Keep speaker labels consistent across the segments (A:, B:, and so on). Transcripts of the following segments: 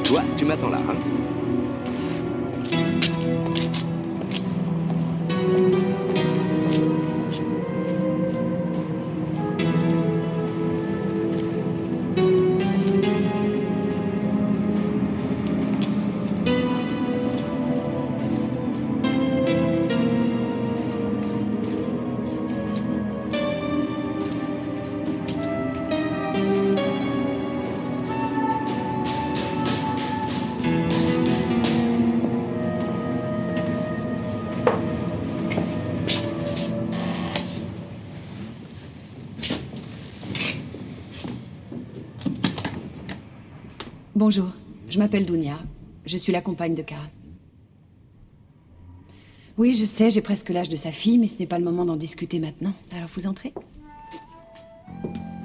A: Toi, tu m'attends là, hein?
B: Bonjour, je m'appelle Dounia. Je suis la compagne de Karl. Oui, je sais, j'ai presque l'âge de sa fille, mais ce n'est pas le moment d'en discuter maintenant. Alors vous entrez?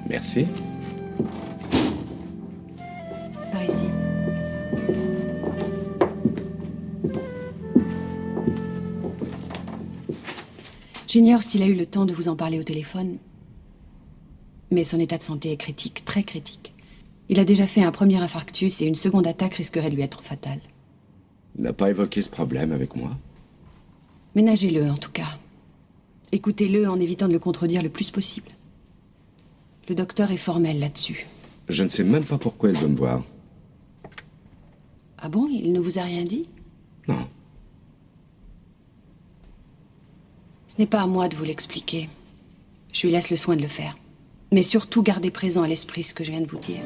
A: Merci.
B: Par ici. J'ignore s'il a eu le temps de vous en parler au téléphone, mais son état de santé est critique, très critique. Il a déjà fait un premier infarctus et une seconde attaque risquerait de lui être fatale.
A: Il n'a pas évoqué ce problème avec moi.
B: Ménagez-le, en tout cas. Écoutez-le en évitant de le contredire le plus possible. Le docteur est formel là-dessus.
A: Je ne sais même pas pourquoi il veut me voir.
B: Ah bon, il ne vous a rien dit?
A: Non.
B: Ce n'est pas à moi de vous l'expliquer. Je lui laisse le soin de le faire. Mais surtout, gardez présent à l'esprit ce que je viens de vous dire.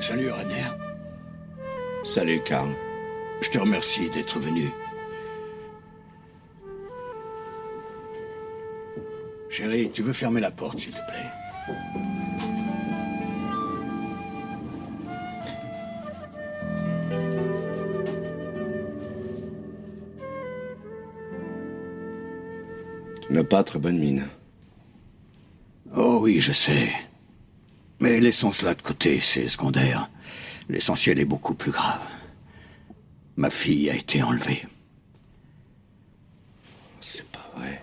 C: Salut, Rainer.
A: Salut, Karl.
C: Je te remercie d'être venu. Chérie, tu veux fermer la porte, s'il te plaît?
A: Tu n'as pas très bonne mine.
C: Oh oui, je sais. Mais laissons cela de côté, c'est secondaire. L'essentiel est beaucoup plus grave. Ma fille a été enlevée.
A: C'est pas vrai.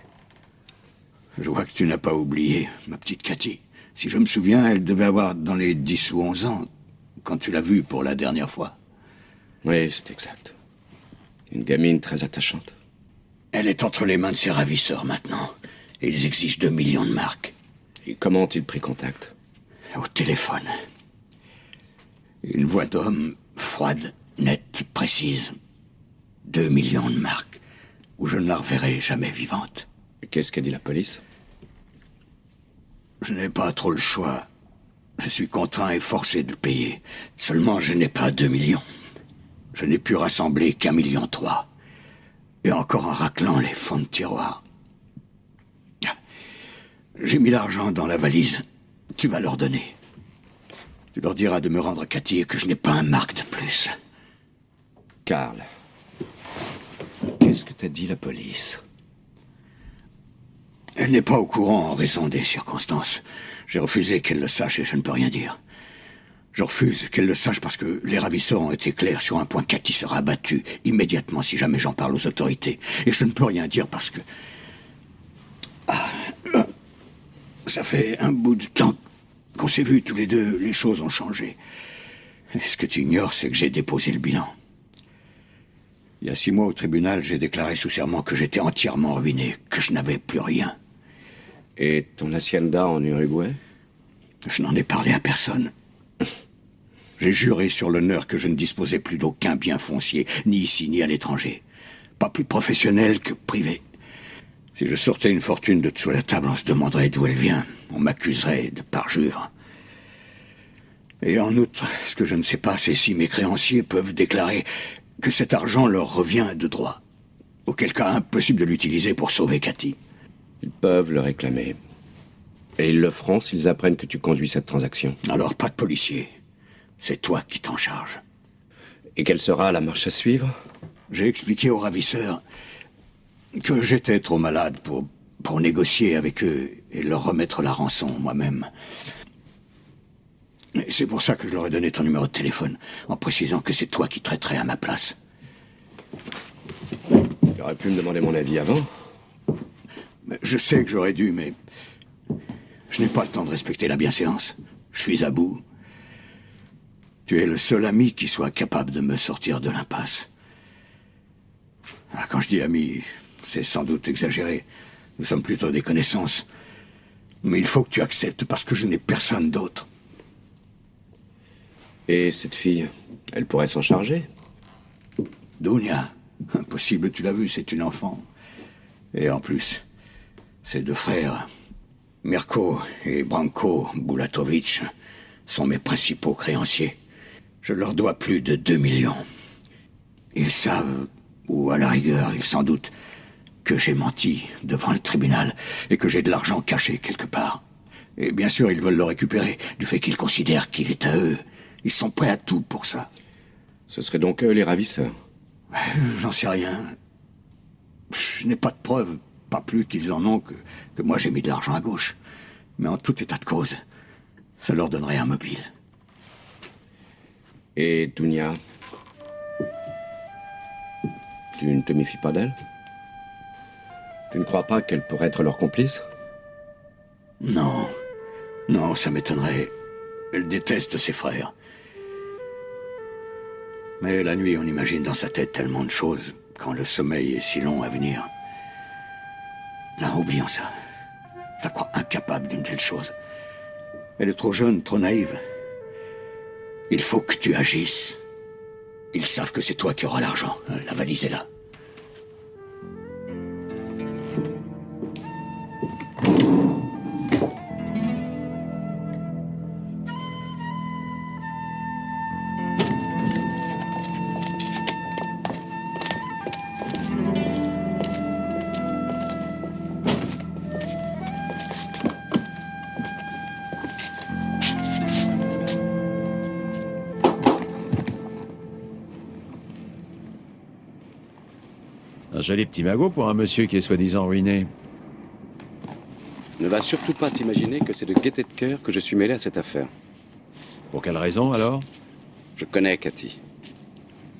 C: Je vois que tu n'as pas oublié, ma petite Cathy. Si je me souviens, elle devait avoir dans les 10 ou 11 ans, quand tu l'as vue pour la dernière fois.
A: Oui, c'est exact. Une gamine très attachante.
C: Elle est entre les mains de ses ravisseurs maintenant. Et ils exigent 2 millions de marks.
A: Et comment ont-ils pris contact?
C: Au téléphone. Une voix d'homme, froide, nette, précise. 2 millions de marks, où je ne la reverrai jamais vivante.
A: Et qu'est-ce qu'a dit la police?
C: Je n'ai pas trop le choix. Je suis contraint et forcé de le payer. Seulement, je n'ai pas 2 millions. Je n'ai pu rassembler qu'1,3 million. Et encore en raclant les fonds de tiroir. J'ai mis l'argent dans la valise. Tu vas leur donner. Tu leur diras de me rendre Cathy et que je n'ai pas un mark de plus.
A: Karl, qu'est-ce que t'a dit la police?
C: Elle n'est pas au courant en raison des circonstances. J'ai refusé qu'elle le sache et je ne peux rien dire. Je refuse qu'elle le sache parce que les ravisseurs ont été clairs sur un point. Cathy sera abattue immédiatement si jamais j'en parle aux autorités. Et je ne peux rien dire parce que... ça fait un bout de temps qu'on s'est vus tous les deux. Les choses ont changé. Et ce que tu ignores, c'est que j'ai déposé le bilan. Il y a 6 mois au tribunal, j'ai déclaré sous serment que j'étais entièrement ruiné, que je n'avais plus rien.
A: Et ton hacienda en Uruguay?
C: Je n'en ai parlé à personne. J'ai juré sur l'honneur que je ne disposais plus d'aucun bien foncier, ni ici ni à l'étranger. Pas plus professionnel que privé. Si je sortais une fortune de dessous la table, on se demanderait d'où elle vient. On m'accuserait de parjure. Et en outre, ce que je ne sais pas, c'est si mes créanciers peuvent déclarer que cet argent leur revient de droit. Auquel cas, impossible de l'utiliser pour sauver Cathy.
A: Ils peuvent le réclamer. Et ils le feront s'ils apprennent que tu conduis cette transaction.
C: Alors, pas de policier. C'est toi qui t'en charges.
A: Et quelle sera la marche à suivre?
C: J'ai expliqué aux ravisseurs que j'étais trop malade pour négocier avec eux et leur remettre la rançon moi-même. Et c'est pour ça que je leur ai donné ton numéro de téléphone, en précisant que c'est toi qui traiterais à ma place.
A: Tu aurais pu me demander mon avis avant.
C: Je sais que j'aurais dû, mais... je n'ai pas le temps de respecter la bienséance. Je suis à bout. Tu es le seul ami qui soit capable de me sortir de l'impasse. Ah, quand je dis ami, c'est sans doute exagéré. Nous sommes plutôt des connaissances. Mais il faut que tu acceptes parce que je n'ai personne d'autre.
A: Et cette fille, elle pourrait s'en charger?
C: Dunia, impossible, tu l'as vu, c'est une enfant. Et en plus, ses deux frères, Mirko et Branko Bulatovic, sont mes principaux créanciers. Je leur dois plus de 2 millions. Ils savent, ou à la rigueur, ils s'en doutent, que j'ai menti devant le tribunal et que j'ai de l'argent caché quelque part. Et bien sûr, ils veulent le récupérer, du fait qu'ils considèrent qu'il est à eux. Ils sont prêts à tout pour ça.
A: Ce seraient donc eux les ravisseurs?
C: J'en sais rien. Je n'ai pas de preuves, pas plus qu'ils en ont que moi j'ai mis de l'argent à gauche. Mais en tout état de cause, ça leur donnerait un mobile.
A: Et Dunia, tu ne te méfies pas d'elle? Tu ne crois pas qu'elle pourrait être leur complice?
C: Non. Non, ça m'étonnerait. Elle déteste ses frères. Mais la nuit, on imagine dans sa tête tellement de choses, quand le sommeil est si long à venir. Là, oublions ça. Je la crois incapable d'une telle chose. Elle est trop jeune, trop naïve. Il faut que tu agisses. Ils savent que c'est toi qui auras l'argent. La valise est là.
D: Un joli petit magot pour un monsieur qui est soi-disant ruiné.
A: Ne va surtout pas t'imaginer que c'est de gaieté de cœur que je suis mêlé à cette affaire.
D: Pour quelle raison, alors?
A: Je connais Cathy.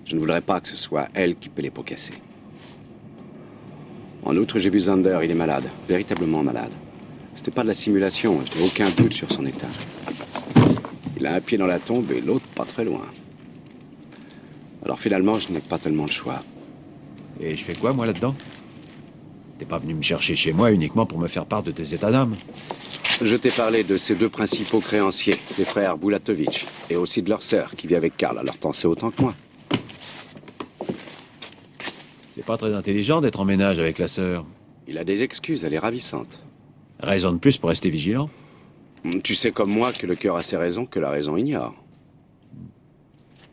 A: Je ne voudrais pas que ce soit elle qui paie les pots cassés. En outre, j'ai vu Zander, il est malade, véritablement malade. C'était pas de la simulation, je n'ai aucun doute sur son état. Il a un pied dans la tombe et l'autre pas très loin. Alors finalement, je n'ai pas tellement le choix.
D: Et je fais quoi, moi, là-dedans? T'es pas venu me chercher chez moi uniquement pour me faire part de tes états d'âme.
A: Je t'ai parlé de ces deux principaux créanciers, les frères Bulatovic, et aussi de leur sœur, qui vit avec Karl. Alors t'en sais autant que moi.
D: C'est pas très intelligent d'être en ménage avec la sœur.
A: Il a des excuses, elle est ravissante.
D: Raison de plus pour rester vigilant.
A: Tu sais comme moi que le cœur a ses raisons que la raison ignore.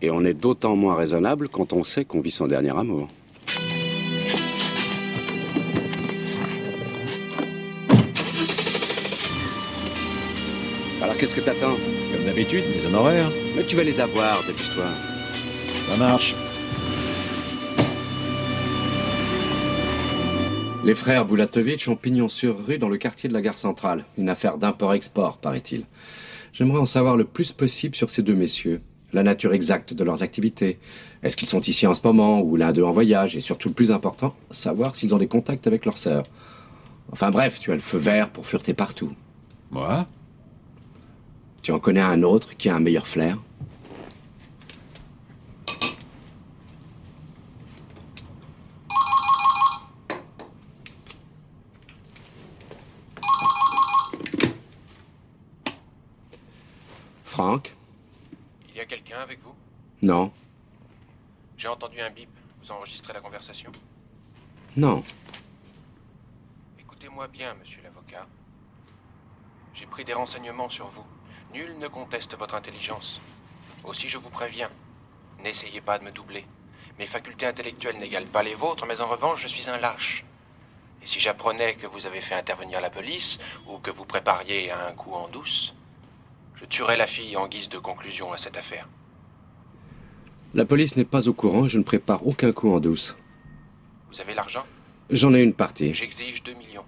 A: Et on est d'autant moins raisonnable quand on sait qu'on vit son dernier amour. Alors qu'est-ce que t'attends?
D: Comme d'habitude, mes honoraires.
A: Mais tu vas les avoir, dépêche-toi.
D: Ça marche.
A: Les frères Bulatovic ont pignon sur rue dans le quartier de la gare centrale. Une affaire d'import-export, paraît-il. J'aimerais en savoir le plus possible sur ces deux messieurs. La nature exacte de leurs activités. Est-ce qu'ils sont ici en ce moment ou l'un d'eux en voyage? Et surtout, le plus important, savoir s'ils ont des contacts avec leur sœur. Enfin bref, tu as le feu vert pour fureter partout.
D: Moi?
A: Tu en connais un autre qui a un meilleur flair? Franck?
E: Il y a quelqu'un avec vous?
A: Non.
E: J'ai entendu un bip. Vous enregistrez la conversation?
A: Non.
E: Écoutez-moi bien, monsieur l'avocat. J'ai pris des renseignements sur vous. Nul ne conteste votre intelligence. Aussi, je vous préviens, n'essayez pas de me doubler. Mes facultés intellectuelles n'égalent pas les vôtres, mais en revanche, je suis un lâche. Et si j'apprenais que vous avez fait intervenir la police, ou que vous prépariez à un coup en douce, je tuerais la fille en guise de conclusion à cette affaire.
A: La police n'est pas au courant et je ne prépare aucun coup en douce.
E: Vous avez l'argent?
A: J'en ai une partie.
E: J'exige 2 millions.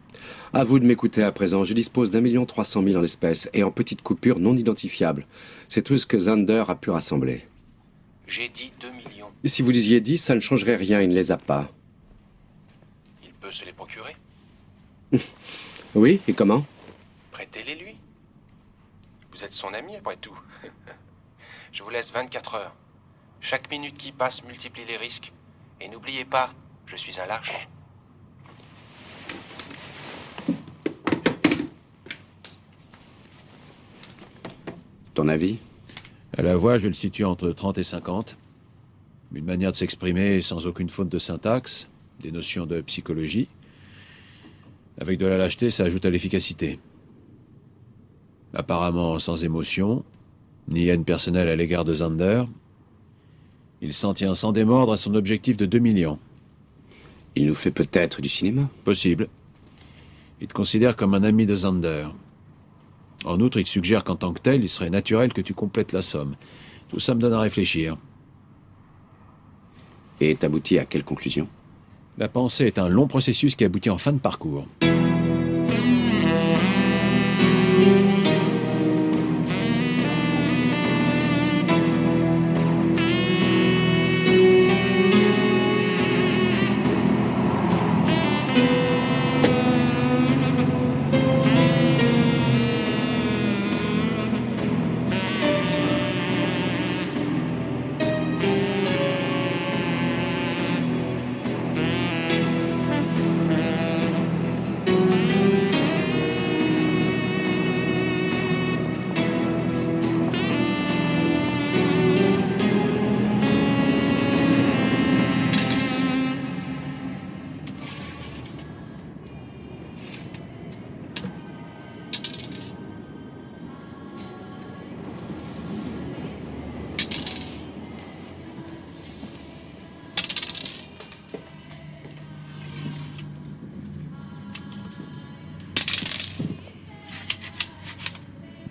A: À vous de m'écouter à présent. Je dispose d'1,3 million en espèces et en petites coupures non identifiables. C'est tout ce que Zander a pu rassembler.
E: J'ai dit 2 millions.
A: Et si vous disiez 10, ça ne changerait rien, il ne les a pas.
E: Il peut se les procurer?
A: Oui, et comment?
E: Prêtez-les lui. Vous êtes son ami après tout. Je vous laisse 24 heures. Chaque minute qui passe multiplie les risques. Et n'oubliez pas, je suis un lâche.
A: Ton avis?
D: À la voix, je le situe entre 30 et 50. Une manière de s'exprimer sans aucune faute de syntaxe, des notions de psychologie. Avec de la lâcheté, ça ajoute à l'efficacité. Apparemment sans émotion, ni haine personnelle à l'égard de Zander, il s'en tient sans démordre à son objectif de 2 millions.
A: Il nous fait peut-être du cinéma.
D: Possible. Il te considère comme un ami de Zander. En outre, il suggère qu'en tant que tel, il serait naturel que tu complètes la somme. Tout ça me donne à réfléchir.
A: Et t'aboutis à quelle conclusion?
D: La pensée est un long processus qui aboutit en fin de parcours.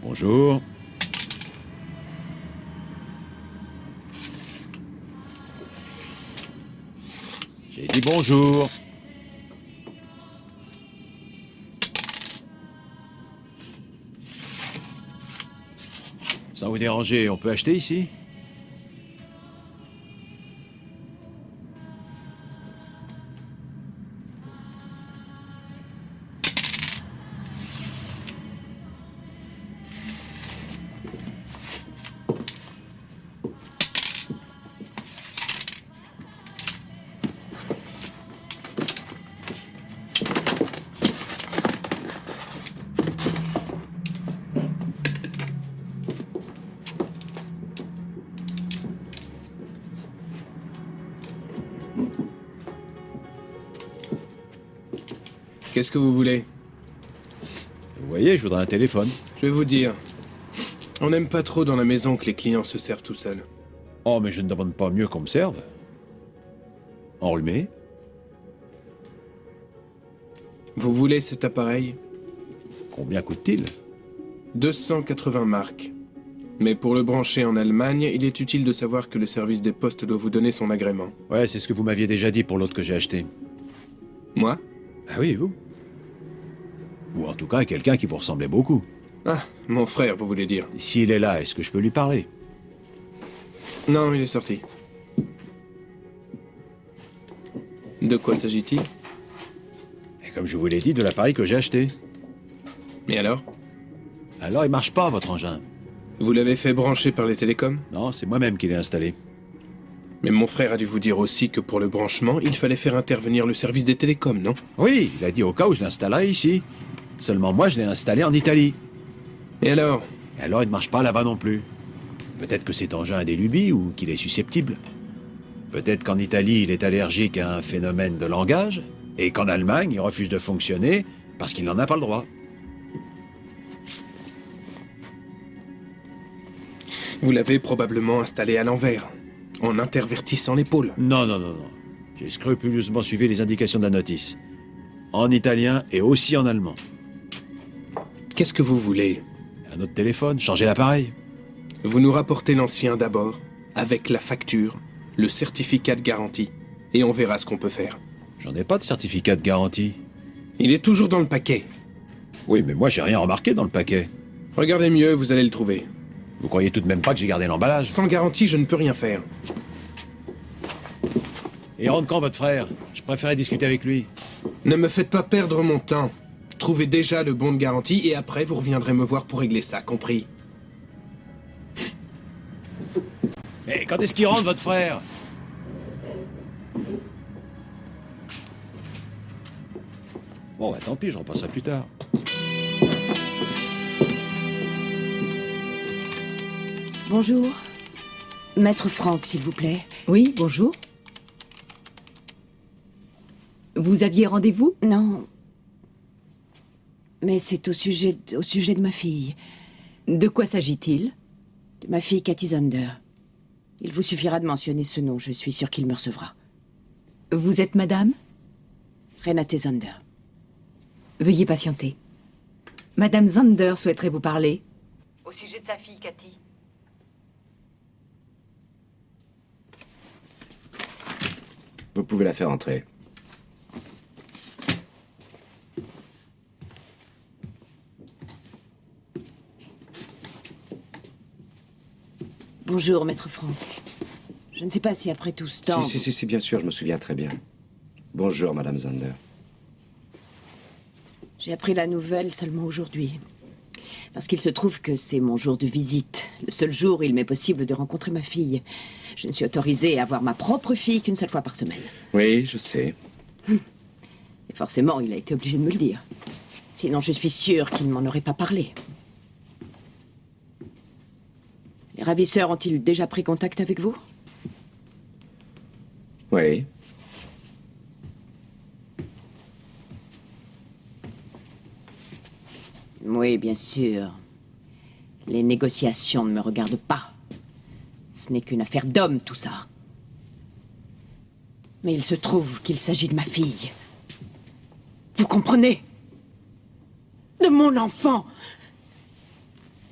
D: Bonjour. J'ai dit bonjour. Sans vous déranger, on peut acheter ici?
F: Qu'est-ce que vous voulez?
D: Vous voyez, je voudrais un téléphone.
F: Je vais vous dire. On n'aime pas trop dans la maison que les clients se servent tout seuls.
D: Oh, mais je ne demande pas mieux qu'on me serve. Enrhumé?
F: Vous voulez cet appareil?
D: Combien coûte-t-il?
F: 280 marks. Mais pour le brancher en Allemagne, il est utile de savoir que le service des postes doit vous donner son agrément.
D: Ouais, c'est ce que vous m'aviez déjà dit pour l'autre que j'ai acheté.
F: Moi?
D: Ah oui, vous? Ou en tout cas, quelqu'un qui vous ressemblait beaucoup.
F: Ah, mon frère, vous voulez dire?
D: S'il est là, est-ce que je peux lui parler?
F: Non, il est sorti. De quoi s'agit-il?
D: Et comme je vous l'ai dit, de l'appareil que j'ai acheté.
F: Et alors?
D: Alors, il marche pas, votre engin.
F: Vous l'avez fait brancher par les télécoms?
D: Non, c'est moi-même qui l'ai installé.
F: Mais mon frère a dû vous dire aussi que pour le branchement, il fallait faire intervenir le service des télécoms, non?
D: Oui, il a dit au cas où je l'installerais ici. Seulement moi, je l'ai installé en Italie.
F: Et alors?
D: Et alors, il ne marche pas là-bas non plus. Peut-être que cet engin a des lubies ou qu'il est susceptible. Peut-être qu'en Italie, il est allergique à un phénomène de langage, et qu'en Allemagne, il refuse de fonctionner parce qu'il n'en a pas le droit.
F: Vous l'avez probablement installé à l'envers, en intervertissant l'épaule.
D: Non, non, non, non. J'ai scrupuleusement suivi les indications de la notice. En italien et aussi en allemand.
F: Qu'est-ce que vous voulez?
D: Un autre téléphone, changer l'appareil.
F: Vous nous rapportez l'ancien d'abord, avec la facture, le certificat de garantie, et on verra ce qu'on peut faire.
D: J'en ai pas de certificat de garantie.
F: Il est toujours dans le paquet.
D: Oui, mais moi, j'ai rien remarqué dans le paquet.
F: Regardez mieux, vous allez le trouver.
D: Vous croyez tout de même pas que j'ai gardé l'emballage?
F: Sans garantie, je ne peux rien faire.
D: Et rentre quand, votre frère? Je préférais discuter avec lui.
F: Ne me faites pas perdre mon temps. Trouvez déjà le bon de garantie et après vous reviendrez me voir pour régler ça, compris?
D: Et quand est-ce qu'il rentre, votre frère? Bon, bah tant pis, je repasserai plus tard.
B: Bonjour. Maître Franck, s'il vous plaît.
G: Oui, bonjour. Vous aviez rendez-vous?
B: Non. Mais c'est au sujet de ma fille.
G: De quoi s'agit-il?
B: De ma fille Cathy Zander. Il vous suffira de mentionner ce nom, je suis sûre qu'il me recevra.
G: Vous êtes madame?
B: Renate Zander.
G: Veuillez patienter. Madame Zander souhaiterait vous parler. Au sujet de sa fille, Cathy.
A: Vous pouvez la faire entrer.
B: Bonjour, Maître Franck. Je ne sais pas si après tout ce temps...
A: Si, bien sûr, je me souviens très bien. Bonjour, Madame Zander.
B: J'ai appris la nouvelle seulement aujourd'hui. Parce qu'il se trouve que c'est mon jour de visite. Le seul jour où il m'est possible de rencontrer ma fille. Je ne suis autorisée à voir ma propre fille qu'une seule fois par semaine.
A: Oui, je sais.
B: Et forcément, il a été obligé de me le dire. Sinon, je suis sûre qu'il ne m'en aurait pas parlé. Les ravisseurs ont-ils déjà pris contact avec vous?
A: Oui.
B: Oui, bien sûr. Les négociations ne me regardent pas. Ce n'est qu'une affaire d'homme, tout ça. Mais il se trouve qu'il s'agit de ma fille. Vous comprenez? De mon enfant.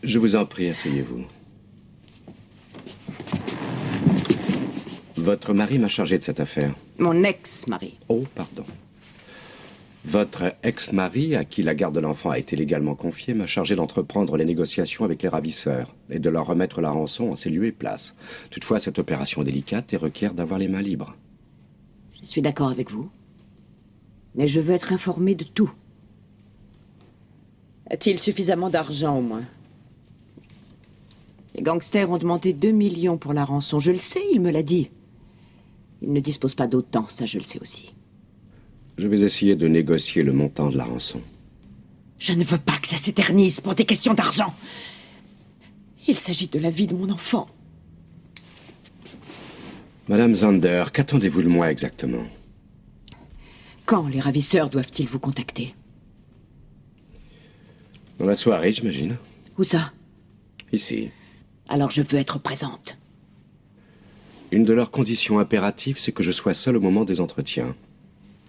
A: Je vous en prie, asseyez-vous. Votre mari m'a chargé de cette affaire.
B: Mon ex-mari.
A: Oh, pardon. Votre ex-mari, à qui la garde de l'enfant a été légalement confiée, m'a chargé d'entreprendre les négociations avec les ravisseurs et de leur remettre la rançon en ses lieux et places. Toutefois, cette opération est délicate et requiert d'avoir les mains libres.
B: Je suis d'accord avec vous. Mais je veux être informé de tout. A-t-il suffisamment d'argent, au moins? Les gangsters ont demandé 2 millions pour la rançon. Je le sais, il me l'a dit. Ils ne disposent pas d'autant, ça je le sais aussi.
A: Je vais essayer de négocier le montant de la rançon.
B: Je ne veux pas que ça s'éternise pour des questions d'argent. Il s'agit de la vie de mon enfant.
A: Madame Zander, qu'attendez-vous de moi exactement?
B: Quand les ravisseurs doivent-ils vous contacter?
A: Dans la soirée, j'imagine.
B: Où ça?
A: Ici.
B: Alors je veux être présente.
A: Une de leurs conditions impératives, c'est que je sois seul au moment des entretiens.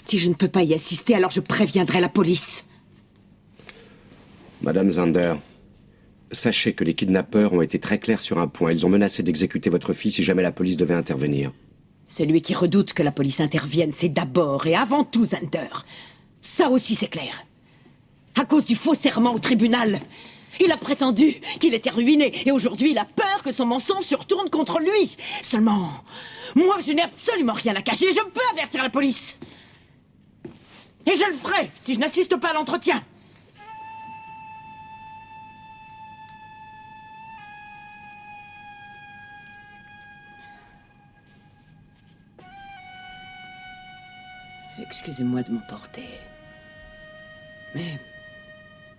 B: Si je ne peux pas y assister, alors je préviendrai la police.
A: Madame Zander, sachez que les kidnappeurs ont été très clairs sur un point. Ils ont menacé d'exécuter votre fille si jamais la police devait intervenir.
B: Celui qui redoute que la police intervienne, c'est d'abord et avant tout Zander. Ça aussi, c'est clair. À cause du faux serment au tribunal, il a prétendu qu'il était ruiné. Et aujourd'hui, il a peur que son mensonge se retourne contre lui. Seulement, moi, je n'ai absolument rien à cacher. Je peux avertir la police. Et je le ferai si je n'assiste pas à l'entretien. Excusez-moi de m'emporter. Mais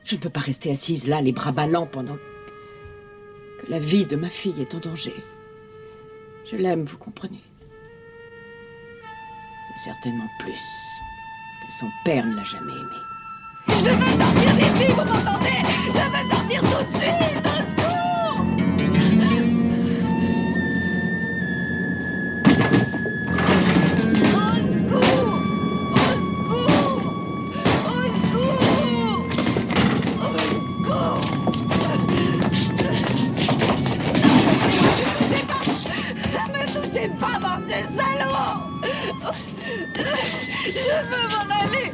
B: je ne peux pas rester assise là, les bras ballants, pendant que la vie de ma fille est en danger. Je l'aime, vous comprenez. Et certainement plus que son père ne l'a jamais aimée.
H: Je veux sortir d'ici, vous m'entendez? Je veux sortir tout de suite! Au secours! Au secours! Au secours! Au secours! Ne me touchez pas, bande de salauds! Je veux m'en aller!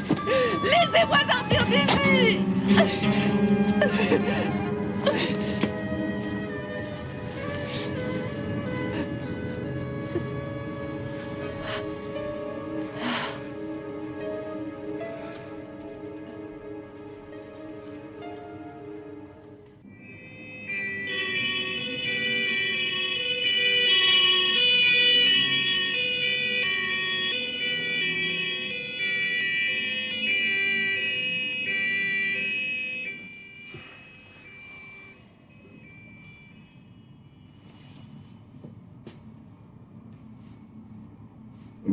H: Laissez-moi sortir d'ici!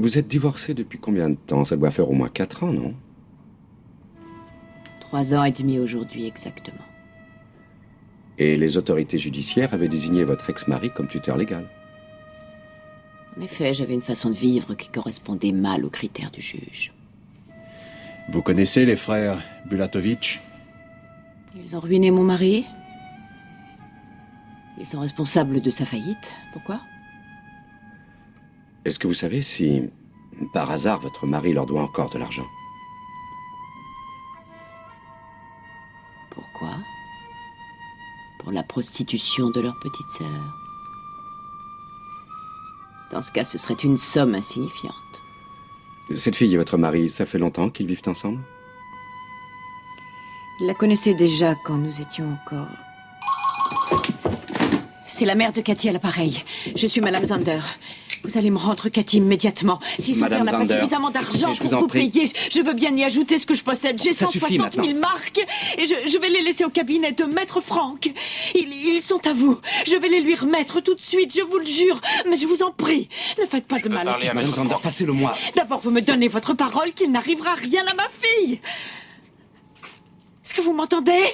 A: Vous êtes divorcé depuis combien de temps? Ça doit faire au moins 4 ans, non?
B: 3 ans et demi aujourd'hui, exactement.
A: Et les autorités judiciaires avaient désigné votre ex-mari comme tuteur légal.
B: En effet, j'avais une façon de vivre qui correspondait mal aux critères du juge.
D: Vous connaissez les frères Bulatovitch?
B: Ils ont ruiné mon mari. Ils sont responsables de sa faillite. Pourquoi?
A: Est-ce que vous savez si, par hasard, votre mari leur doit encore de l'argent?
B: Pourquoi? Pour la prostitution de leur petite sœur. Dans ce cas, ce serait une somme insignifiante.
A: Cette fille et votre mari, ça fait longtemps qu'ils vivent ensemble?
B: Il la connaissait déjà quand nous étions encore... C'est la mère de Cathy à l'appareil. Je suis Madame Zander. Vous allez me rendre Cathy immédiatement. Si son père n'a pas suffisamment d'argent pour vous payer, je veux bien y ajouter ce que je possède. J'ai 160 000 marques et je vais les laisser au cabinet de Maître Franck. Ils sont à vous. Je vais les lui remettre tout de suite, je vous le jure. Mais je vous en prie, ne faites pas de mal à Cathy.
A: Madame Zander, passez-le-moi.
B: D'abord, vous me donnez votre parole qu'il n'arrivera rien à ma fille. Est-ce que vous m'entendez?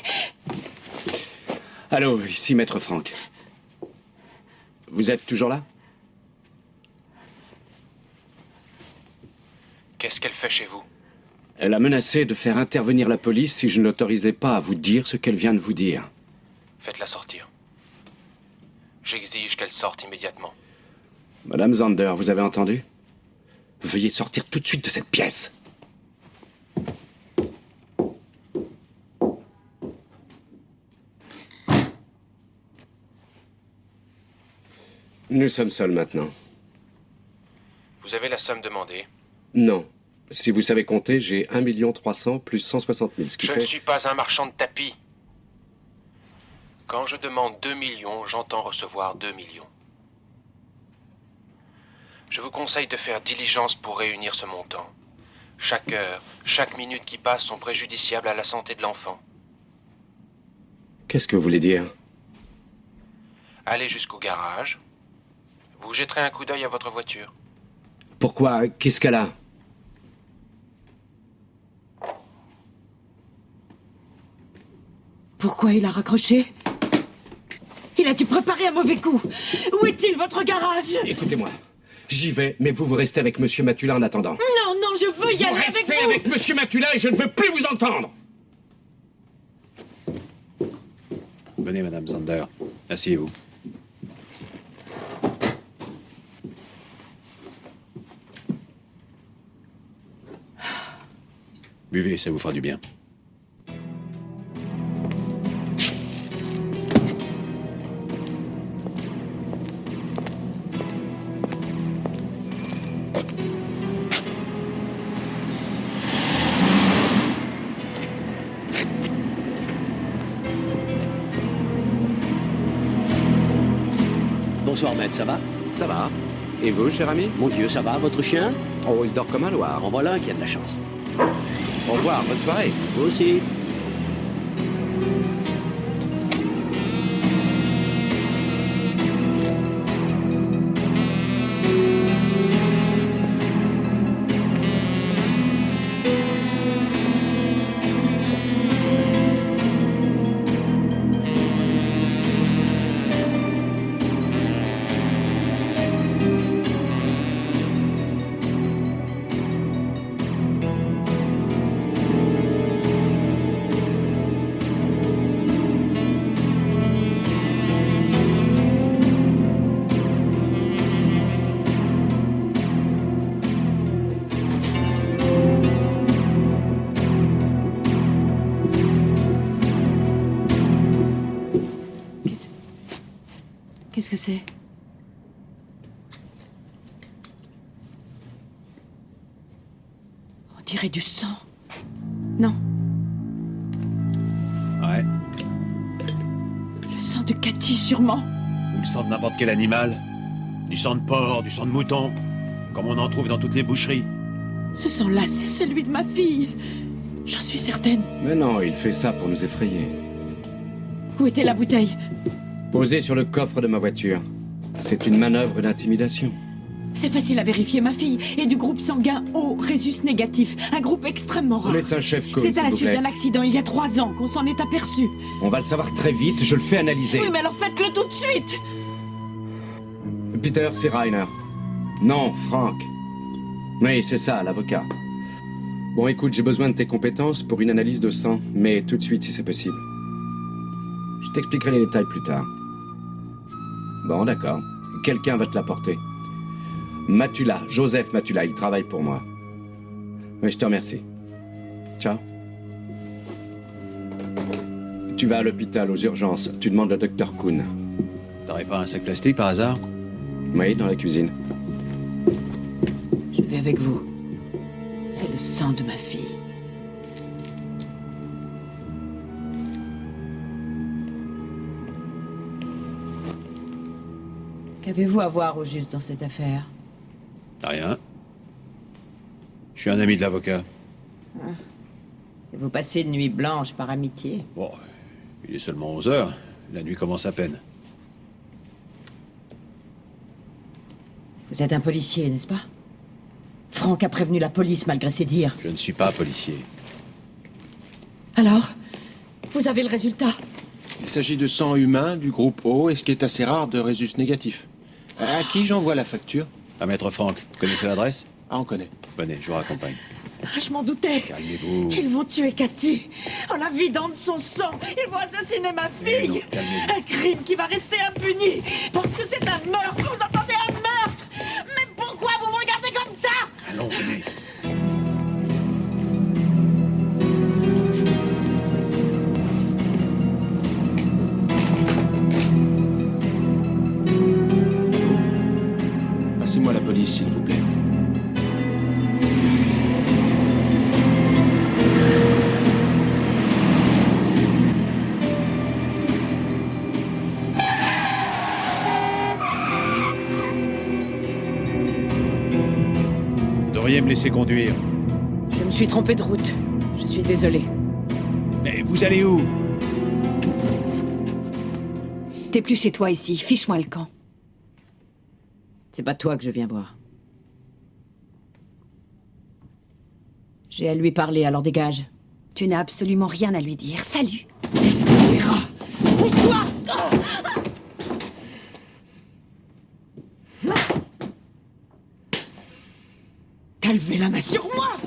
A: Allô, ici Maître Franck. Vous êtes toujours là?
E: Qu'est-ce qu'elle fait chez vous?
A: Elle a menacé de faire intervenir la police si je n'autorisais pas à vous dire ce qu'elle vient de vous dire.
E: Faites-la sortir. J'exige qu'elle sorte immédiatement.
A: Madame Zander, vous avez entendu? Veuillez sortir tout de suite de cette pièce. Nous sommes seuls maintenant.
E: Vous avez la somme demandée?
A: Non. Si vous savez compter, j'ai 1 300 000 plus 160 000, ce qui
E: Je
A: fait...
E: ne suis pas un marchand de tapis. Quand je demande 2 millions, j'entends recevoir 2 millions. Je vous conseille de faire diligence pour réunir ce montant. Chaque heure, chaque minute qui passe sont préjudiciables à la santé de l'enfant.
A: Qu'est-ce que vous voulez dire?
E: Allez jusqu'au garage. Vous jetterez un coup d'œil à votre voiture.
A: Pourquoi? Qu'est-ce qu'elle a?
B: Pourquoi il a raccroché? Il a dû préparer un mauvais coup. Où est-il, votre garage?
A: Écoutez-moi. J'y vais, mais vous restez avec Monsieur Matula en attendant.
B: Non, non, je veux y aller avec vous.
A: Restez avec Monsieur Matula et je ne veux plus vous entendre.
D: Venez, Madame Zander. Asseyez-vous. Buvez, ça vous fera du bien.
I: Bonsoir, maître, ça va?
A: Ça va. Et vous, cher ami?
I: Mon Dieu, ça va, votre chien?
A: Oh, il dort comme un loir.
I: En voilà un qui a de la chance.
A: Au revoir, bonne soirée.
I: Vous aussi.
B: Qu'est-ce que c'est? On dirait du sang. Non,
D: Ouais.
B: le sang de Cathy, sûrement.
D: Ou le sang de n'importe quel animal. Du sang de porc, du sang de mouton. Comme on en trouve dans toutes les boucheries.
B: Ce sang-là, c'est celui de ma fille. J'en suis certaine.
A: Mais non, il fait ça pour nous effrayer.
B: Où était la bouteille?
A: Posée sur le coffre de ma voiture. C'est une manœuvre d'intimidation.
B: C'est facile à vérifier, ma fille est du groupe sanguin O, Rhésus négatif, un groupe extrêmement rare.
A: Médecin-chef Cohn,
B: C'est à la
A: s'il vous
B: suite
A: plaît.
B: d'un accident il y a 3 ans qu'on s'en est aperçu.
A: On va le savoir très vite, je le fais analyser.
B: Oui, mais alors faites-le tout de suite.
A: Peter, c'est Rainer. Non, Frank. Oui, c'est ça, l'avocat. Bon, écoute, j'ai besoin de tes compétences pour une analyse de sang, mais tout de suite, si c'est possible. Je t'expliquerai les détails plus tard. Bon, d'accord. Quelqu'un va te l'apporter. Matula, Joseph Matula, il travaille pour moi. Oui, je te remercie. Ciao. Tu vas à l'hôpital, aux urgences. Tu demandes le docteur Kuhn.
D: T'aurais pas un sac plastique par hasard?
A: Oui, dans la cuisine.
B: Je vais avec vous. C'est le sang de ma fille. Qu'avez-vous à voir au juste dans cette affaire?
D: Rien. Je suis un ami de l'avocat.
B: Et vous passez une nuit blanche par amitié?
D: Bon, il est seulement 11 heures. La nuit commence à peine.
B: Vous êtes un policier, n'est-ce pas? Franck a prévenu la police malgré ses dires.
D: Je ne suis pas policier.
B: Alors? Vous avez le résultat?
E: Il s'agit de sang humain du groupe O et ce qui est assez rare de Rhésus négatif. À qui j'envoie la facture?
D: À Maître Franck. Connaissez l'adresse?
E: Ah, on connaît.
D: Venez, je vous raccompagne.
B: Ah, je m'en doutais.
D: Calmez-vous.
B: Ils vont tuer Cathy. En la vidant de son sang, ils vont assassiner ma fille.
D: non, calmez-vous.
B: Un crime qui va rester impuni. Parce que c'est un meurtre. Vous entendez, un meurtre? Mais pourquoi vous me regardez comme ça?
D: Allons, venez.
E: Passez-moi la police, s'il vous plaît.
D: Vous devriez me laisser conduire.
B: Je me suis trompé de route. Je suis désolé.
D: Mais vous allez où?
G: T'es plus chez toi ici, fiche-moi le camp.
B: C'est pas toi que je viens voir. J'ai à lui parler, alors dégage.
G: Tu n'as absolument rien à lui dire. Salut.
B: C'est ce qu'on verra. Pousse-toi! T'as levé la main sur moi!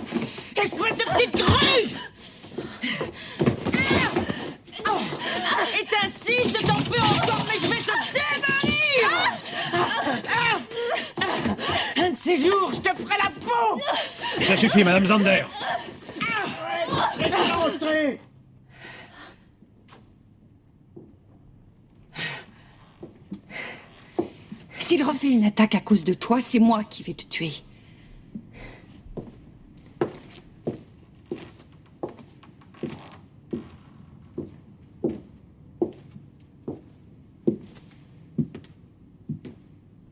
B: Espèce de petite gruge! Et t'insistes, t'en peux encore, mais je vais te démolir! Un de ces jours, je te ferai la peau!
D: Ça suffit, Madame Zander.
C: Laissez-la entrer.
G: S'il refait une attaque à cause de toi, c'est moi qui vais te tuer.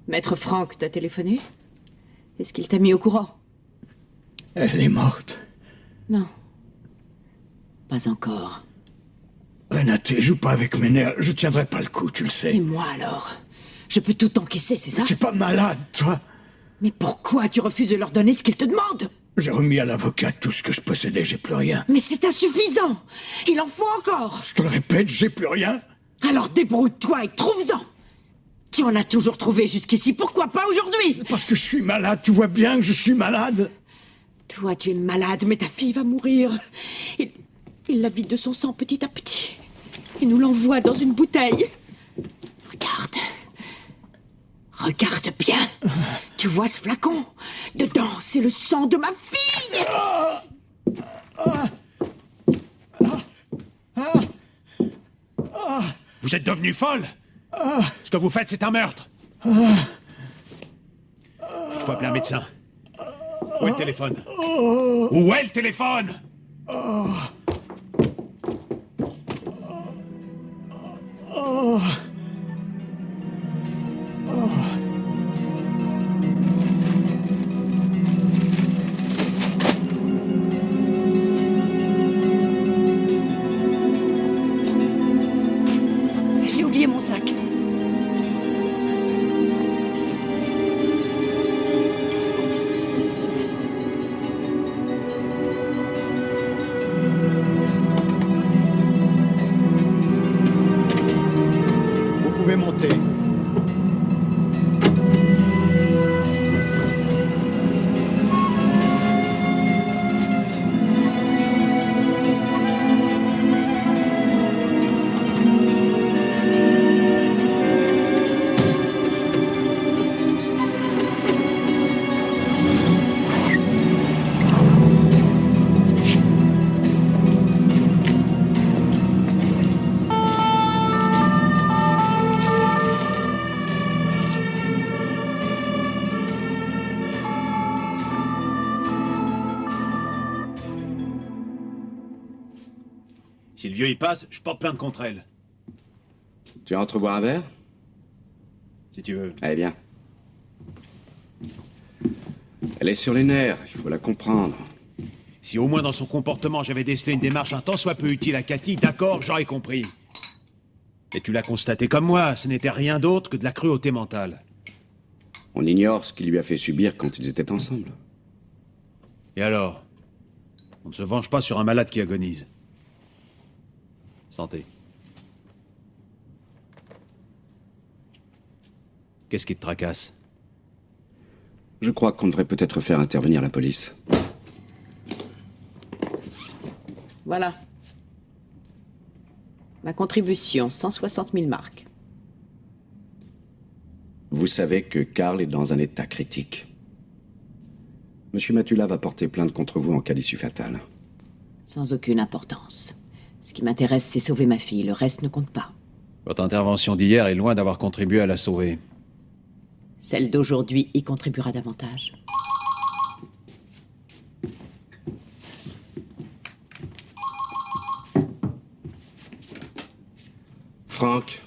B: Maître Franck t'a téléphoné? Est-ce qu'il t'a mis au courant?
C: Elle est morte.
B: Non. Pas encore.
C: Renate, joue pas avec mes nerfs. Je tiendrai pas le coup, tu le
B: Et
C: sais.
B: moi alors? Je peux tout encaisser, c'est ça?
C: T'es pas malade, toi?
B: Mais pourquoi tu refuses de leur donner ce qu'ils te demandent?
C: J'ai remis à l'avocat tout ce que je possédais, j'ai plus rien.
B: Mais c'est insuffisant! Il en faut encore!
C: Je te le répète, j'ai plus rien.
B: Alors débrouille-toi et trouve-en! Tu en as toujours trouvé jusqu'ici, pourquoi pas aujourd'hui?
C: Parce que je suis malade, tu vois bien que je suis malade.
B: Toi, tu es malade, mais ta fille va mourir. Il la vide de son sang petit à petit. Il nous l'envoie dans une bouteille. Regarde. Regarde bien. Tu vois ce flacon? Dedans, c'est le sang de ma fille.
D: Vous êtes devenue folle? Ce que vous faites, c'est un meurtre. Il faut appeler un médecin. Où est le téléphone? Où est le téléphone?
G: J'ai oublié mon sac.
D: Santé. Si le vieux y passe, je porte plainte contre elle.
A: Tu entres boire un verre?
D: Si tu veux.
A: Eh bien. Elle est sur les nerfs, il faut la comprendre.
D: Si au moins dans son comportement j'avais décelé une démarche un tant soit peu utile à Cathy, d'accord, j'aurais compris. Et tu l'as constaté comme moi, ce n'était rien d'autre que de la cruauté mentale.
A: On ignore ce qu'il lui a fait subir quand ils étaient ensemble.
D: Et alors? On ne se venge pas sur un malade qui agonise. Santé. Qu'est-ce qui te tracasse?
A: Je crois qu'on devrait peut-être faire intervenir la police.
B: Voilà. Ma contribution, 160 000 marks.
A: Vous savez que Karl est dans un état critique. Monsieur Matula va porter plainte contre vous en cas d'issue fatale.
B: Sans aucune importance. Ce qui m'intéresse, c'est sauver ma fille. Le reste ne compte pas.
D: Votre intervention d'hier est loin d'avoir contribué à la sauver.
B: Celle d'aujourd'hui y contribuera davantage.
A: Franck?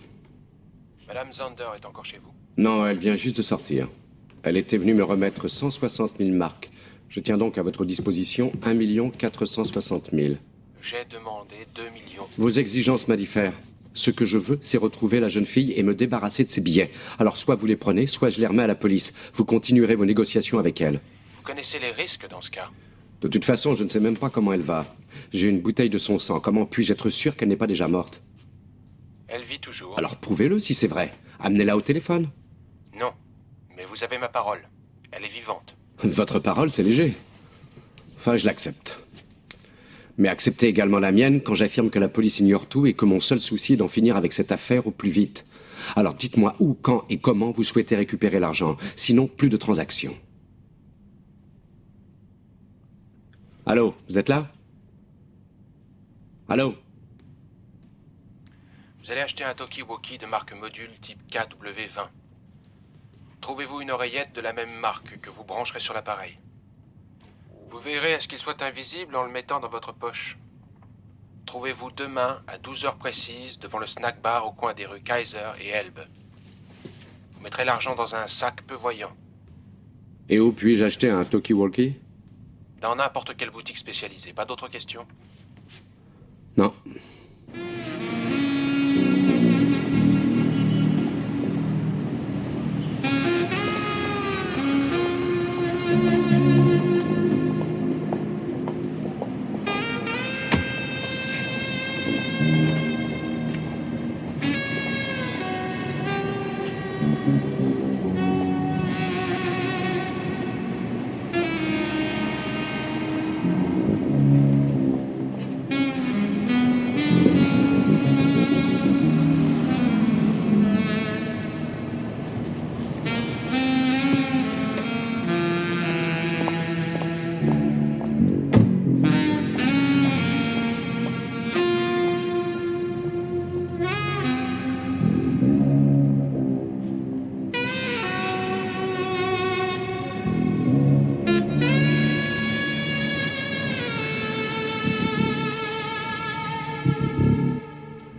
E: Madame Zander est encore chez vous?
A: Non, elle vient juste de sortir. Elle était venue me remettre 160 000 marks. Je tiens donc à votre disposition 1 460 000.
E: J'ai demandé 2 millions.
A: Vos exigences m'indiffèrent. Ce que je veux, c'est retrouver la jeune fille et me débarrasser de ses billets. Alors soit vous les prenez, soit je les remets à la police. Vous continuerez vos négociations avec elle.
E: Vous connaissez les risques dans ce cas?
A: De toute façon, je ne sais même pas comment elle va. J'ai une bouteille de son sang. Comment puis-je être sûr qu'elle n'est pas déjà morte?
E: Elle vit toujours.
A: Alors prouvez-le si c'est vrai. Amenez-la au téléphone.
E: Non, mais vous avez ma parole. Elle est vivante.
A: Votre parole, c'est léger. Enfin, je l'accepte. Mais acceptez également la mienne quand j'affirme que la police ignore tout et que mon seul souci est d'en finir avec cette affaire au plus vite. Alors dites-moi où, quand et comment vous souhaitez récupérer l'argent. Sinon, plus de transactions. Allô, vous êtes là? Allô?
E: Vous allez acheter un talkie-walkie de marque module type KW20. Trouvez-vous une oreillette de la même marque que vous brancherez sur l'appareil. Vous verrez à ce qu'il soit invisible en le mettant dans votre poche. Trouvez-vous demain à 12 heures précises devant le snack bar au coin des rues Kaiser et Elbe. Vous mettrez l'argent dans un sac peu voyant.
A: Et où puis-je acheter un talkie-walkie?
E: Dans n'importe quelle boutique spécialisée. Pas d'autres questions?
A: Non.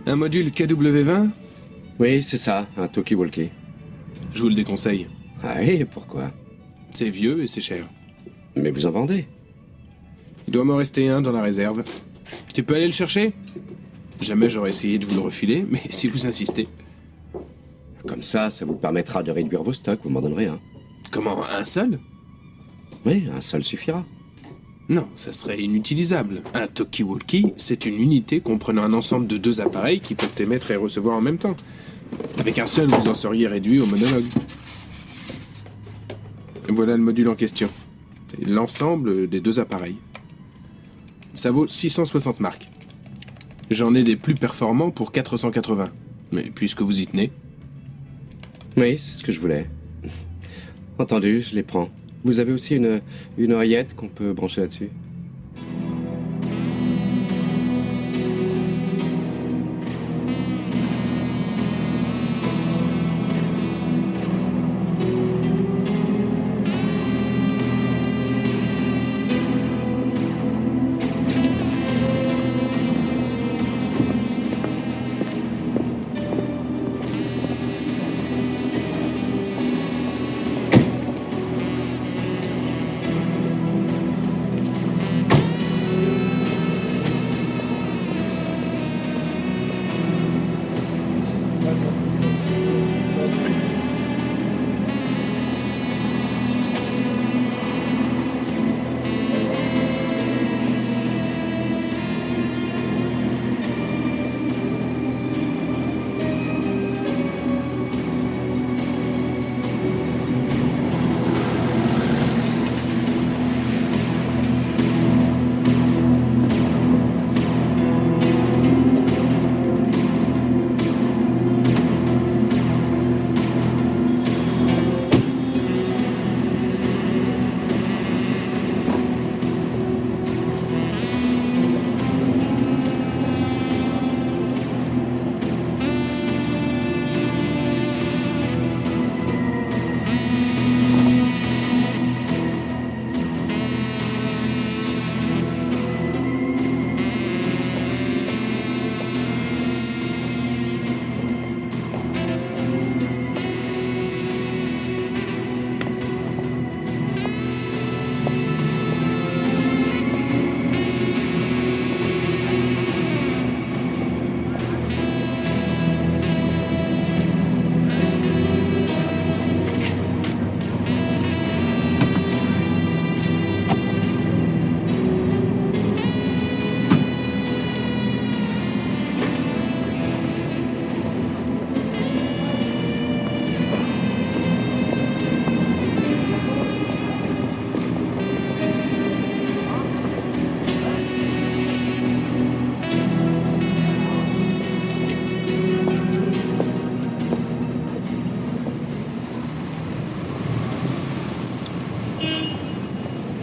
F: Un module KW20?
A: Oui, c'est ça, un talkie-walkie.
F: Je vous le déconseille.
A: Ah oui, pourquoi?
F: C'est vieux et c'est cher.
A: Mais vous en vendez?
F: Il doit m'en rester un dans la réserve. Tu peux aller le chercher? Jamais j'aurais essayé de vous le refiler, mais si vous insistez.
A: Comme ça vous permettra de réduire vos stocks, vous m'en donnerez un.
F: Comment, un seul?
A: Oui, un seul suffira.
F: Non, ça serait inutilisable. Un talkie-walkie, c'est une unité comprenant un ensemble de 2 appareils qui peuvent émettre et recevoir en même temps. Avec un seul, vous en seriez réduit au monologue. Voilà le module en question. C'est l'ensemble des deux appareils. Ça vaut 660 marks. J'en ai des plus performants pour 480. Mais puisque vous y tenez...
A: Oui, c'est ce que je voulais. Entendu, je les prends. Vous avez aussi une oreillette qu'on peut brancher là-dessus?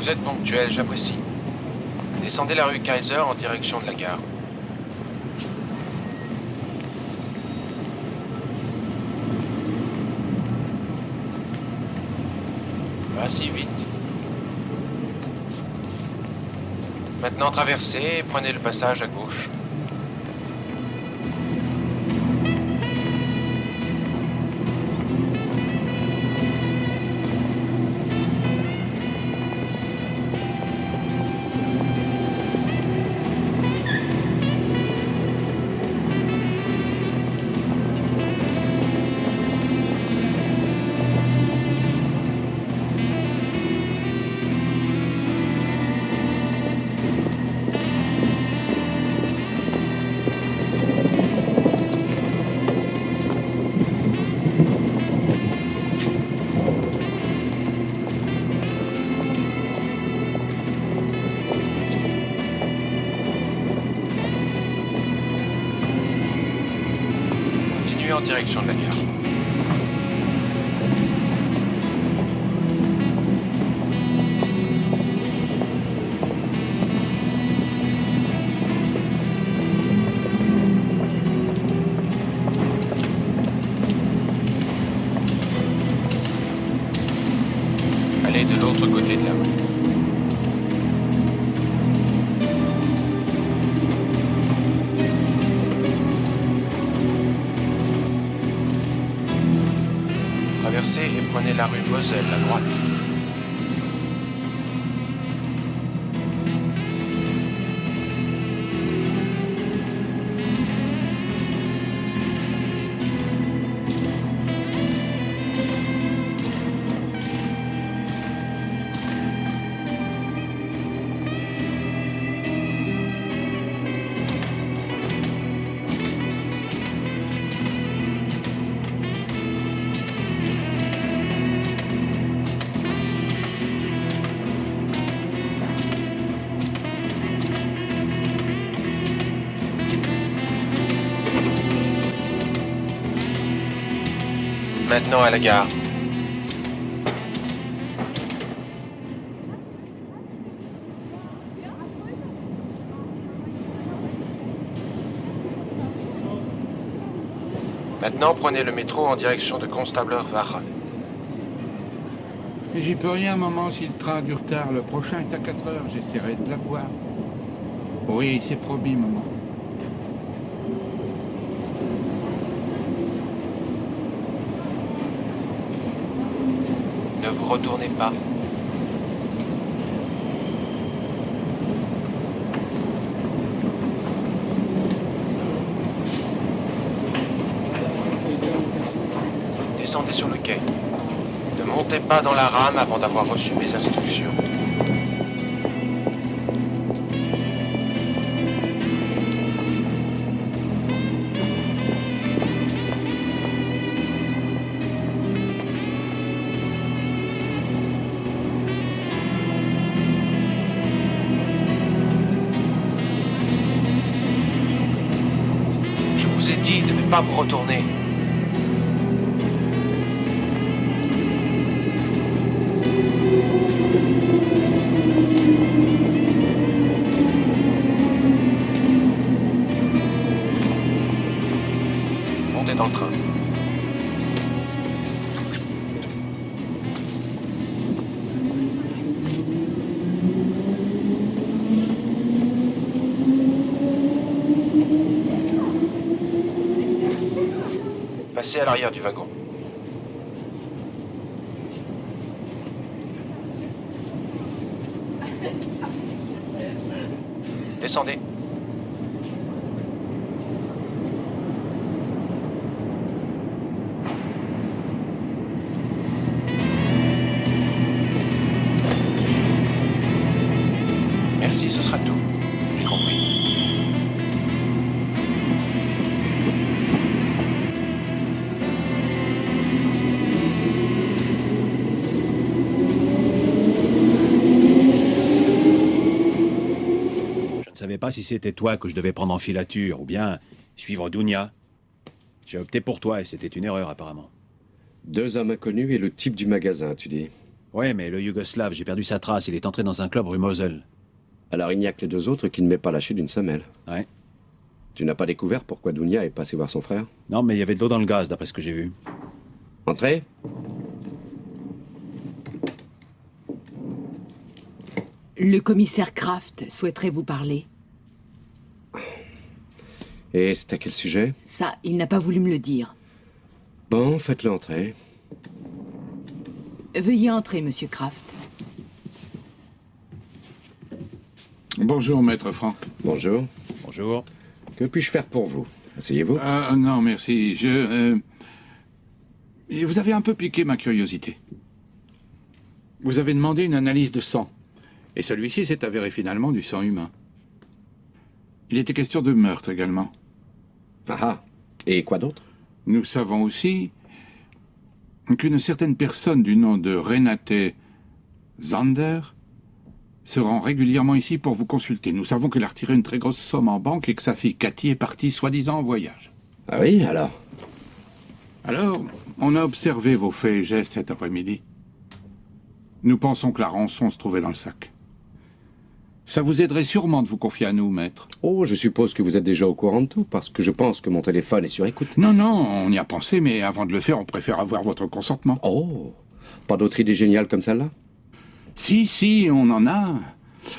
E: Vous êtes ponctuel, j'apprécie. Descendez la rue Kaiser en direction de la gare. Pas si vite. Maintenant traversez et prenez le passage à gauche. En direction de la gare. Allez de l'autre côté de la rue. Traversez et prenez la rue Moselle à droite. Maintenant à la gare. Maintenant, prenez le métro en direction de Constabler-Wache.
J: J'y peux rien, maman, si le train a du retard. Le prochain est à 4 heures, j'essaierai de l'avoir. Oui, c'est promis, maman.
E: Ne vous retournez pas. Descendez sur le quai. Ne montez pas dans la rame avant d'avoir reçu mes instructions. Je vous ai dit de ne pas vous retourner. Montez dans le train. Passez à l'arrière du wagon. Descendez. Merci, ce sera tout. J'ai compris.
D: Je ne savais pas si c'était toi que je devais prendre en filature, ou bien suivre Dounia. J'ai opté pour toi, et c'était une erreur, apparemment.
A: 2 hommes inconnus et le type du magasin, tu dis.
D: Ouais, mais le Yougoslave, j'ai perdu sa trace, il est entré dans un club rue Moselle.
A: Alors il n'y a que les 2 autres qui ne m'aient pas lâché d'une semelle.
D: Ouais.
A: Tu n'as pas découvert pourquoi Dounia est passé voir son frère?
D: Non, mais il y avait de l'eau dans le gaz, d'après ce que j'ai vu.
A: Entrez.
G: Le commissaire Kraft souhaiterait vous parler.
A: Et c'est à quel sujet?
G: Ça, il n'a pas voulu me le dire.
A: Bon, faites-le entrer.
G: Veuillez entrer, monsieur Kraft.
J: Bonjour, maître Franck.
A: Bonjour.
D: Bonjour.
A: Que puis-je faire pour vous? Asseyez-vous.
J: Non, merci. Vous avez un peu piqué ma curiosité. Vous avez demandé une analyse de sang. Et celui-ci s'est avéré finalement du sang humain. Il était question de meurtre également.
A: Ah ah. Et quoi d'autre?
J: Nous savons aussi qu'une certaine personne du nom de Renate Zander se rend régulièrement ici pour vous consulter. Nous savons qu'elle a retiré une très grosse somme en banque et que sa fille Cathy est partie soi-disant en voyage.
A: Ah oui, alors?
J: Alors, on a observé vos faits et gestes cet après-midi. Nous pensons que la rançon se trouvait dans le sac. Ça vous aiderait sûrement de vous confier à nous, maître.
A: Oh, je suppose que vous êtes déjà au courant de tout, parce que je pense que mon téléphone est sur écoute.
J: Non, on y a pensé, mais avant de le faire, on préfère avoir votre consentement.
A: Oh, pas d'autre idée géniale comme celle-là?
J: Si, on en a.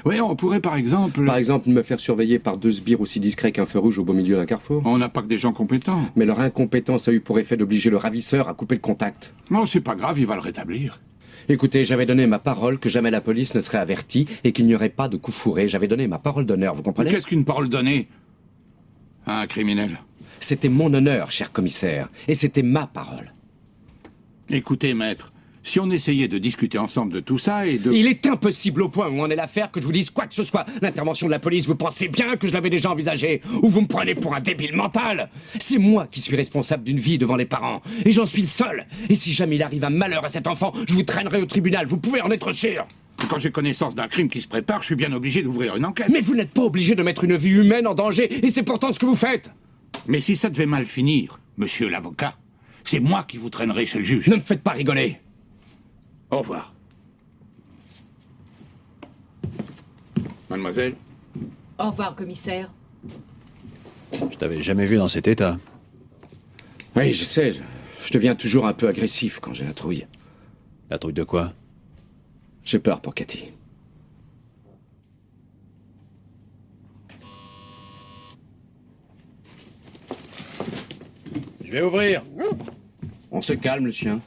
J: Oui, on pourrait par exemple...
A: Par exemple, me faire surveiller par 2 sbires aussi discrets qu'un feu rouge au beau milieu d'un carrefour.
J: On n'a pas que des gens compétents.
A: Mais leur incompétence a eu pour effet d'obliger le ravisseur à couper le contact.
J: Non, c'est pas grave, il va le rétablir.
A: Écoutez, j'avais donné ma parole que jamais la police ne serait avertie et qu'il n'y aurait pas de coup fourré. J'avais donné ma parole d'honneur, vous comprenez?
J: Qu'est-ce qu'une parole donnée à un criminel?
A: C'était mon honneur, cher commissaire, et c'était ma parole.
J: Écoutez, maître, si on essayait de discuter ensemble de tout ça et de...
A: Il est impossible au point où en est l'affaire que je vous dise quoi que ce soit. L'intervention de la police, vous pensez bien que je l'avais déjà envisagée? Ou vous me prenez pour un débile mental? C'est moi qui suis responsable d'une vie devant les parents. Et j'en suis le seul. Et si jamais il arrive un malheur à cet enfant, je vous traînerai au tribunal. Vous pouvez en être sûr.
J: Quand j'ai connaissance d'un crime qui se prépare, je suis bien obligé d'ouvrir une enquête.
A: Mais vous n'êtes pas obligé de mettre une vie humaine en danger. Et c'est pourtant ce que vous faites.
J: Mais si ça devait mal finir, monsieur l'avocat, C'est moi qui vous traînerai chez le juge.
A: Ne me faites pas rigoler.
J: Au revoir. Mademoiselle?
G: Au revoir, commissaire.
D: Je t'avais jamais vu dans cet état.
A: Oui, je sais. Je deviens toujours un peu agressif quand j'ai la trouille.
D: La trouille de quoi?
A: J'ai peur pour Cathy.
D: Je vais ouvrir.
A: On se calme, le chien.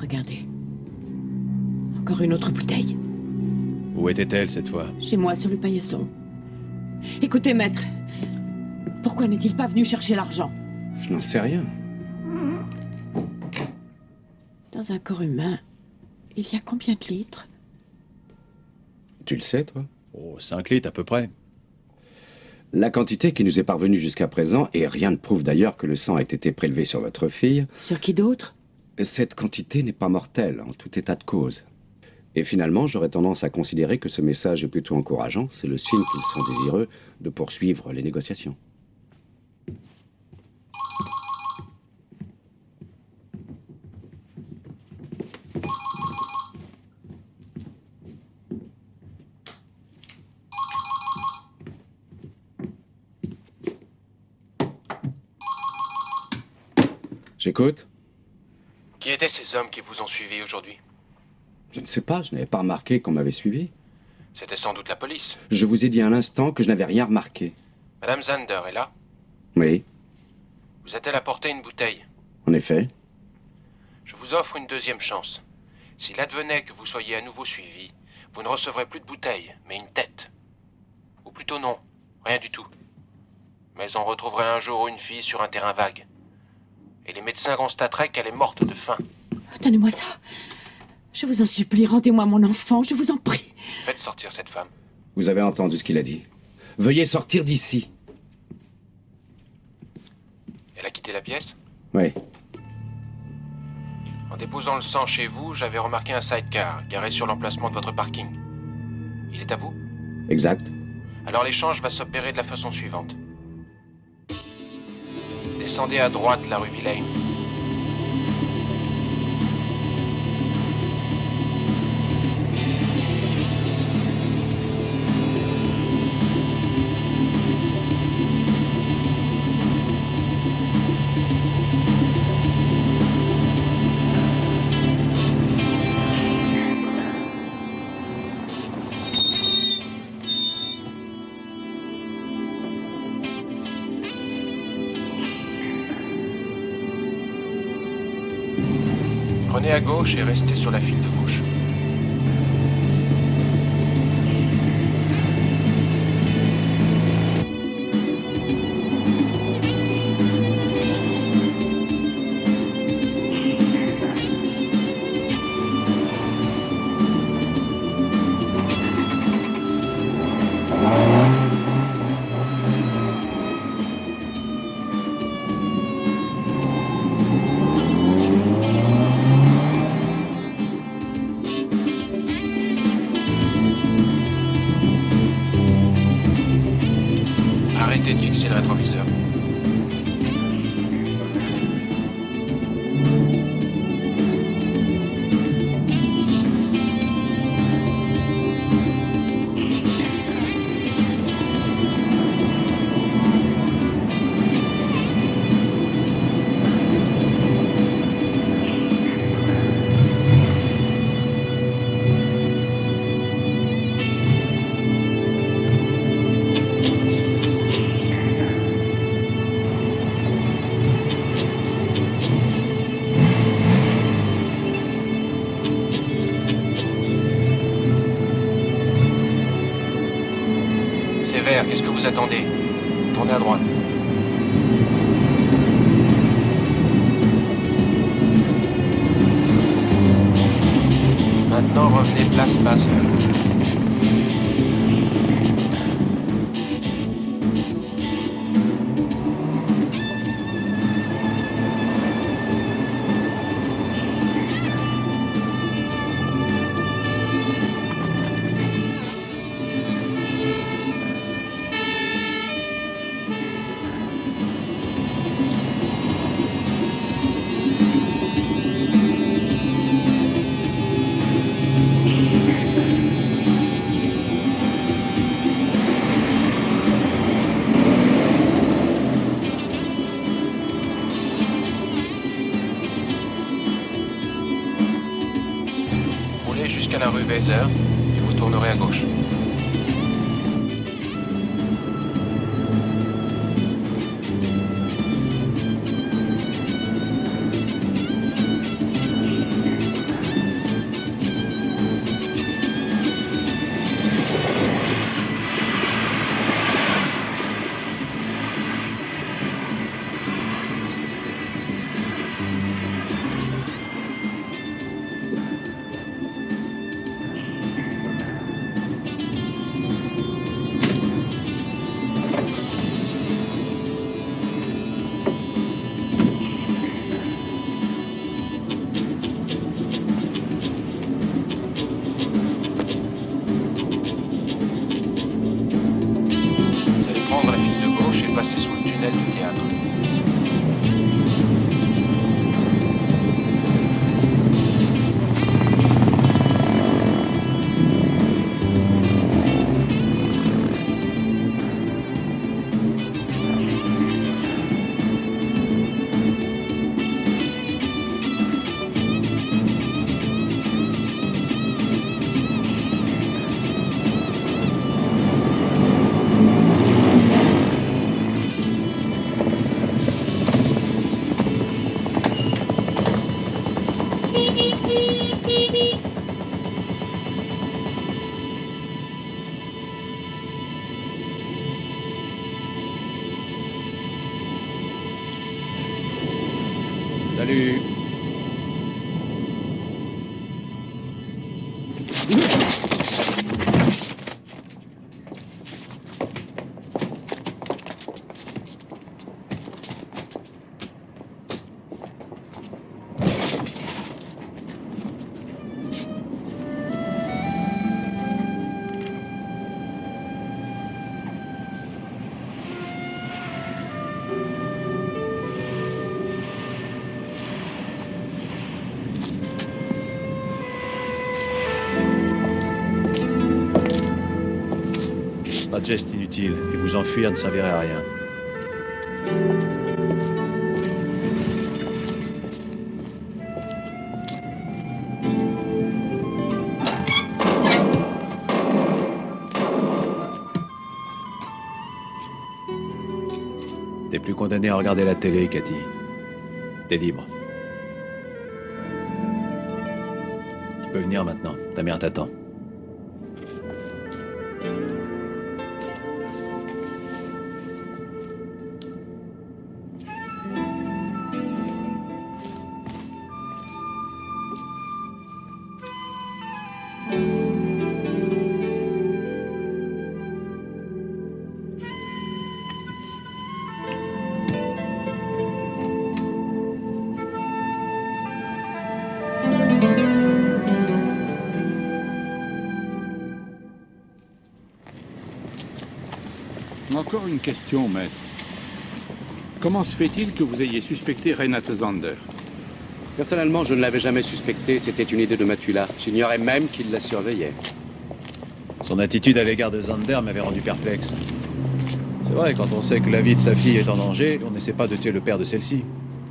B: Regardez. Encore une autre bouteille.
D: Où était-elle cette fois?
B: Chez moi, sur le paillasson. Écoutez, maître. Pourquoi n'est-il pas venu chercher l'argent?
A: Je n'en sais rien.
B: Dans un corps humain, il y a combien de litres?
A: Tu le sais, toi?
D: Oh, 5 litres à peu près.
A: La quantité qui nous est parvenue jusqu'à présent, et rien ne prouve d'ailleurs que le sang ait été prélevé sur votre fille,
B: Sur qui d'autre?
A: cette quantité n'est pas mortelle, en tout état de cause. Et finalement, j'aurais tendance à considérer que ce message est plutôt encourageant. C'est le signe qu'ils sont désireux de poursuivre les négociations. J'écoute?
E: Qui étaient ces hommes qui vous ont suivi aujourd'hui?
A: Je ne sais pas, je n'avais pas remarqué qu'on m'avait suivi.
E: C'était sans doute la police.
A: Je vous ai dit à l'instant que je n'avais rien remarqué.
E: Madame Zander est là?
A: Oui,
E: Vous a-t-elle apporté une bouteille?
A: en effet.
E: Je vous offre une deuxième chance. S'il advenait que vous soyez à nouveau suivi, vous ne recevrez plus de bouteille, mais une tête. Ou plutôt non, rien du tout. Mais on retrouverait un jour une fille sur un terrain vague. Et les médecins constateraient qu'elle est morte de faim.
B: Donnez-moi ça. Je vous en supplie, rendez-moi mon enfant, je vous en prie.
E: Faites sortir cette femme.
A: Vous avez entendu ce qu'il a dit. Veuillez sortir d'ici.
E: Elle a quitté la pièce?
A: Oui.
E: En déposant le sang chez vous, j'avais remarqué un sidecar garé sur l'emplacement de votre parking. Il est à vous?
A: Exact.
E: Alors l'échange va s'opérer de la façon suivante. Descendez à droite la rue Villain. Prenez à gauche et restez sur la file de gauche. Arrêtez de fixer le rétroviseur. Sévère, qu'est-ce que vous attendez? Tournez à droite. Maintenant, revenez place basse. Continuez jusqu'à la rue Weser et vous tournerez à gauche.
D: Salut. Pas de geste inutile, et vous enfuir ne servirait à rien. T'es plus condamné à regarder la télé, Cathy. T'es libre. Tu peux venir maintenant, ta mère t'attend.
J: Encore une question, maître. Comment se fait-il que vous ayez suspecté Renate Zander?
A: Personnellement, je ne l'avais jamais suspecté, c'était une idée de Matula. J'ignorais même qu'il la surveillait.
D: Son attitude à l'égard de Zander m'avait rendu perplexe. C'est vrai, quand on sait que la vie de sa fille est en danger, on n'essaie pas de tuer le père de celle-ci.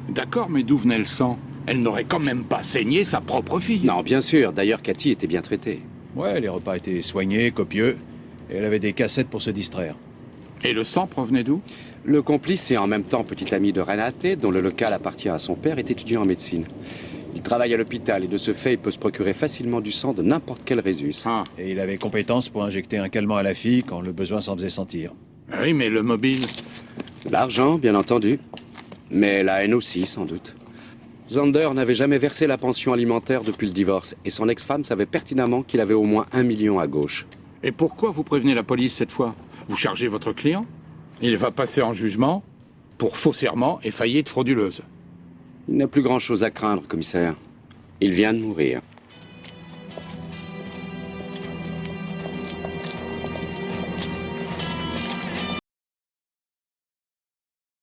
J: D'accord, mais d'où venait le sang? Elle n'aurait quand même pas saigné sa propre fille.
A: Non, bien sûr. D'ailleurs, Cathy était bien traitée.
D: Ouais, les repas étaient soignés, copieux, et elle avait des cassettes pour se distraire.
J: Et le sang provenait d'où?
A: Le complice et en même temps petit ami de Renate, dont le local appartient à son père, est étudiant en médecine. Il travaille à l'hôpital et de ce fait, il peut se procurer facilement du sang de n'importe quel résus.
J: Ah.
D: Et il avait compétence pour injecter un calmant à la fille quand le besoin s'en faisait sentir.
J: Oui, mais le mobile...
A: L'argent, bien entendu. Mais la haine aussi, sans doute. Zander n'avait jamais versé la pension alimentaire depuis le divorce, et son ex-femme savait pertinemment qu'il avait au moins 1 million à gauche.
J: Et pourquoi vous prévenez la police cette fois? Vous chargez votre client? Il va passer en jugement pour faux serment et faillite frauduleuse.
A: Il n'a plus grand-chose à craindre, commissaire. Il vient de mourir.